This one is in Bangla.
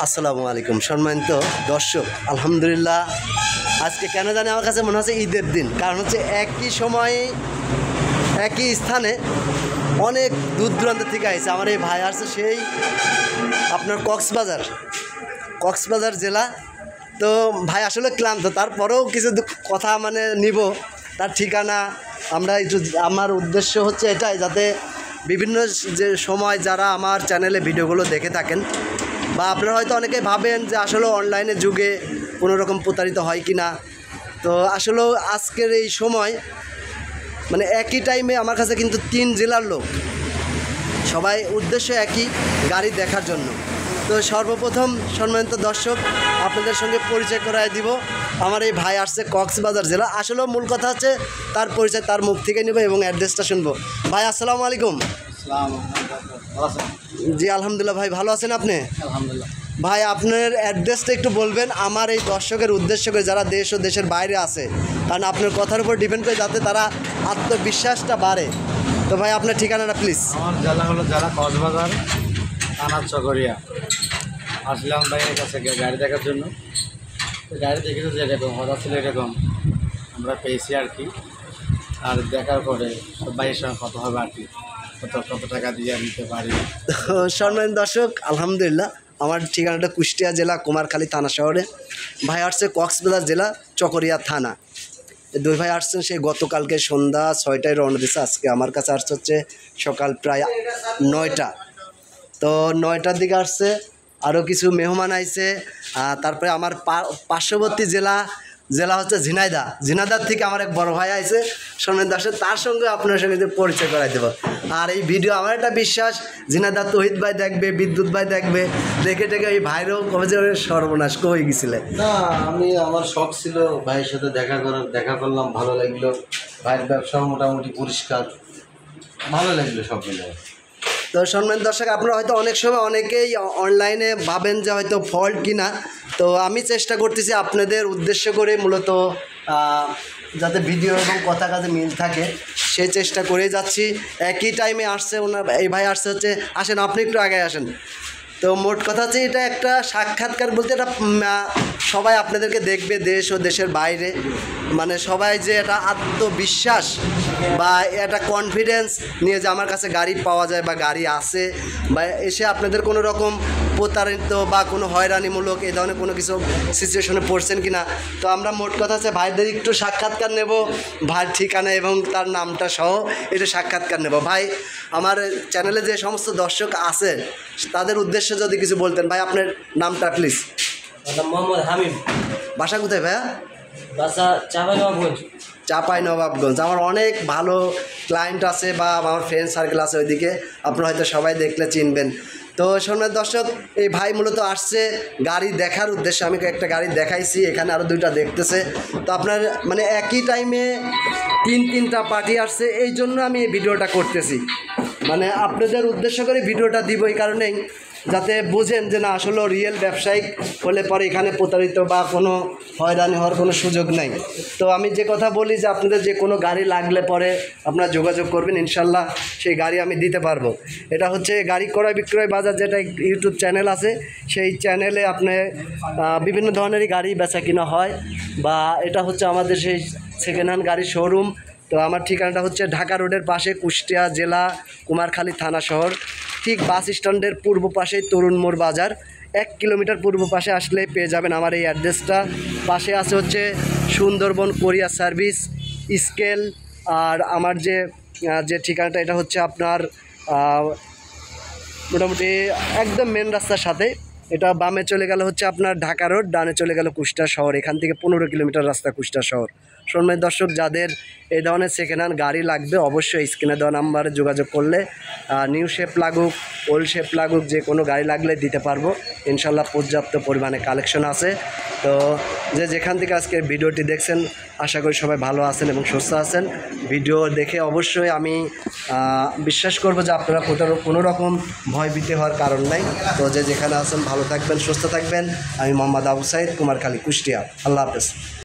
আসসালামু আলাইকুম সম্মানিত দর্শক, আলহামদুলিল্লাহ আজকে কেন জানি আমার কাছে মনে হচ্ছে ঈদের দিন। কারণ হচ্ছে একই সময়ে একই স্থানে অনেক দূর দূরান্ত থেকে আসছে। আমার এই ভাই আসছে সেই আপনার কক্সবাজার জেলা। তো ভাই আসলে ক্লান্ত, তারপরেও কিছু কথা নিব তার ঠিকানা। আমরা একটু আমার উদ্দেশ্য হচ্ছে এটাই, যাতে বিভিন্ন যে সময় যারা আমার চ্যানেলে ভিডিওগুলো দেখে থাকেন বা আপনারা হয়তো অনেকেই ভাবেন যে আসলে অনলাইনের যুগে কোনো রকম প্রতারিত হয় কি না। তো আসলেও আজকের এই সময় একই টাইমে আমার কাছে কিন্তু 3 জেলার লোক, সবাই উদ্দেশ্য একই, গাড়ি দেখার জন্য। তো সর্বপ্রথম সম্মানিত দর্শক আপনাদের সঙ্গে পরিচয় করায় দিব। আমার এই ভাই আসছে কক্সবাজার জেলা। আসলেও মূল কথা হচ্ছে তার পরিচয় তার মুখ থেকে নেব এবং অ্যাড্রেসটা শুনবো। ভাই আসসালামু আলাইকুম। জি আলহামদুলিল্লাহ। ভাই ভালো আছেন আপনি? আলহামদুলিল্লাহ। ভাই আপনার অ্যাড্রেসটা একটু বলবেন আমার এই দর্শকের উদ্দেশ্য করে, যারা দেশ ও দেশের বাইরে আছে, কারণ আপনার কথার উপর ডিপেন্ড করে যাতে তারা আত্মবিশ্বাসটা বাড়ে। তো ভাই আপনার ঠিকানাটা প্লিজ। আমার জেলা হলো জেলা কক্সবাজার, থানা চকরিয়া। আসলাম ভাইয়ের কাছে গাড়ি দেখার জন্য। তো গাড়ি দেখেছি যে এরকম হঠাৎ ছিল, এরকম আমরা পেয়েছি আর কি। আর দেখার পরে ভাইয়ের সঙ্গে কত হবে আর কি, কত টাকা দিয়ে নিতে পারি। সম্মানিত দর্শক আলহামদুলিল্লাহ আমার ঠিকানাটা কুষ্টিয়া জেলা কুমারখালী থানা শহরে। ভাই আসছে কক্সবাজার জেলা চকরিয়া থানা। দুই ভাই আসছেন সেই গতকালকে সন্ধ্যা 6টায় রওনা দিচ্ছে। আজকে আমার কাছে আসছে হচ্ছে সকাল প্রায় 9টা। তো 9টার দিকে আসছে, আরও কিছু মেহমান আইছে। তারপরে আমার পার্শ্ববর্তী জেলা হচ্ছে ঝিনাইদার থেকে আমার এক বড় ভাই আইছে সম্মানিত দর্শক, তার সঙ্গে আপনার সঙ্গে পরিচয় করাই দেবো। আর এই ভিডিও আমার একটা বিশ্বাস ঝিনাইদার তহিদ ভাই দেখবে, বিদ্যুৎ ভাই দেখবে, দেখে এই ভাইরাও কবে যে সর্বনাশ হয়ে গেছিলে। না, আমার শখ ছিল ভাইয়ের সাথে দেখা করলাম, ভালো লাগলো। ভাইয়ের ব্যবসা মোটামুটি পরিষ্কার, ভালো লাগলো সব মিলে। তো সম্মানিত দর্শক আপনারা হয়তো অনেক সময় অনেকেই অনলাইনে ভাবেন যে হয়তো ফল্ট কিনা। তো আমি চেষ্টা করতেছি আপনাদের উদ্দেশ্য করে, মূলত যাতে ভিডিও এবং কথা কাজে মিল থাকে সেই চেষ্টা করেই যাচ্ছি। একই টাইমে আসছে এই ভাই আসছে হচ্ছে, আসেন আপনি একটু আগে আসেন। তো মোট কথা হচ্ছে এটা একটা সাক্ষাৎকার বলতে, এটা সবাই আপনাদেরকে দেখবে দেশ ও দেশের বাইরে। সবাই যে এটা আত্মবিশ্বাস বা একটা কনফিডেন্স নিয়ে যে আমার কাছে গাড়ি পাওয়া যায় বা গাড়ি আছে, বা এসে আপনাদের কোনো রকম প্রতারিত বা কোনো হয়রানিমূলক এই ধরনের কোনো কিছু সিচুয়েশনে পড়ছেন কি না। তো আমরা মোট কথা হচ্ছে ভাইদের একটু সাক্ষাৎকার নেব, ভাইয়ের ঠিকানা এবং তার নামটা সহ একটু সাক্ষাৎকার নেব। ভাই আমার চ্যানেলে যে সমস্ত দর্শক আছে তাদের উদ্দেশ্যে যদি কিছু বলতেন। ভাই আপনার নামটা প্লিজ। মোহাম্মদ হামিম। বাসা কোথায় ভাইয়া? বাসা চাঁপাইনবাবগঞ্জ। আমার অনেক ভালো ক্লায়েন্ট আছে বা আমার ফ্রেন্ড সার্কেল আছে ওইদিকে, আপনারা হয়তো সবাই দেখলে চিনবেন। তো সম্মানিত দর্শক এই ভাই মূলত আসছে গাড়ি দেখার উদ্দেশ্যে। আমি একটা গাড়ি দেখাইছি, এখানে আরও 2টা দেখতেছে। তো আপনার একই টাইমে 3টা পার্টি আসছে, এই জন্য আমি এই ভিডিওটা করতেছি। আপনাদের উদ্দেশ্য করে ভিডিওটা দিব এই কারণেই, যাতে বুঝেন যে না আসলে রিয়েল ব্যবসায়িক হলে পরে এখানে প্রতারিত বা কোনো হয়রানি হওয়ার কোনো সুযোগ নেই। তো আমি যে কথা বলি যে আপনাদের যে কোনো গাড়ি লাগলে পরে আপনারা যোগাযোগ করবেন, ইনশাল্লাহ সেই গাড়ি আমি দিতে পারবো। এটা হচ্ছে গাড়ি ক্রয় বিক্রয় বাজার, যেটা ইউটিউব চ্যানেল আছে, সেই চ্যানেলে আপনি বিভিন্ন ধরনেরই গাড়ি বেচা কিনা হয়। বা এটা হচ্ছে আমাদের সেই সেকেন্ড হ্যান্ড গাড়ির শোরুম। তো আমার ঠিকানাটা হচ্ছে ঢাকা রোডের পাশে, কুষ্টিয়া জেলা কুমারখালী থানা শহর, ঠিক বাস স্ট্যান্ডের পূর্ব পাশে তরুণ মোড় বাজার। 1 কিলোমিটার পূর্ব পাশে আসলেই পেয়ে যাবেন আমার এই অ্যাড্রেসটা। পাশে আছে হচ্ছে সুন্দরবন কোরিয়ার সার্ভিস, স্কেল। আর আমার যে ঠিকানাটা এটা হচ্ছে আপনার মোটামুটি একদম মেন রাস্তার সাথে। এটা বামে চলে গেলে হচ্ছে আপনার ঢাকা রোড, ডানে চলে গেল কুষ্টিয়া শহর। এখান থেকে 15 কিলোমিটার রাস্তা কুষ্টিয়া শহর। সম্মানিত দর্শক যাদের এই ধরনের সেকেন্ড হ্যান্ড গাড়ি লাগবে অবশ্যই স্ক্রিনে দেওয়া নাম্বারে যোগাযোগ করলে নিউ শেপ লাগুক, ওল্ড শেপ লাগুক, যে কোনো গাড়ি লাগলে দিতে পারবো ইনশাল্লাহ। পর্যাপ্ত পরিমাণে কালেকশন আছে। তো যেখান থেকে আজকের ভিডিওটি দেখছেন আশা করি সবাই ভালো আছেন এবং সুস্থ আছেন। ভিডিও দেখে অবশ্যই আমি বিশ্বাস করব যে আপনারা কোনো রকম ভয়ভীতি হওয়ার কারণ নাই। তো যেখানে আছেন ভালো থাকবেন, সুস্থ থাকবেন। আমি মোহাম্মদ আবু সাইদ, কুমারখালী, কুষ্টিয়া। আল্লাহ হাফেজ।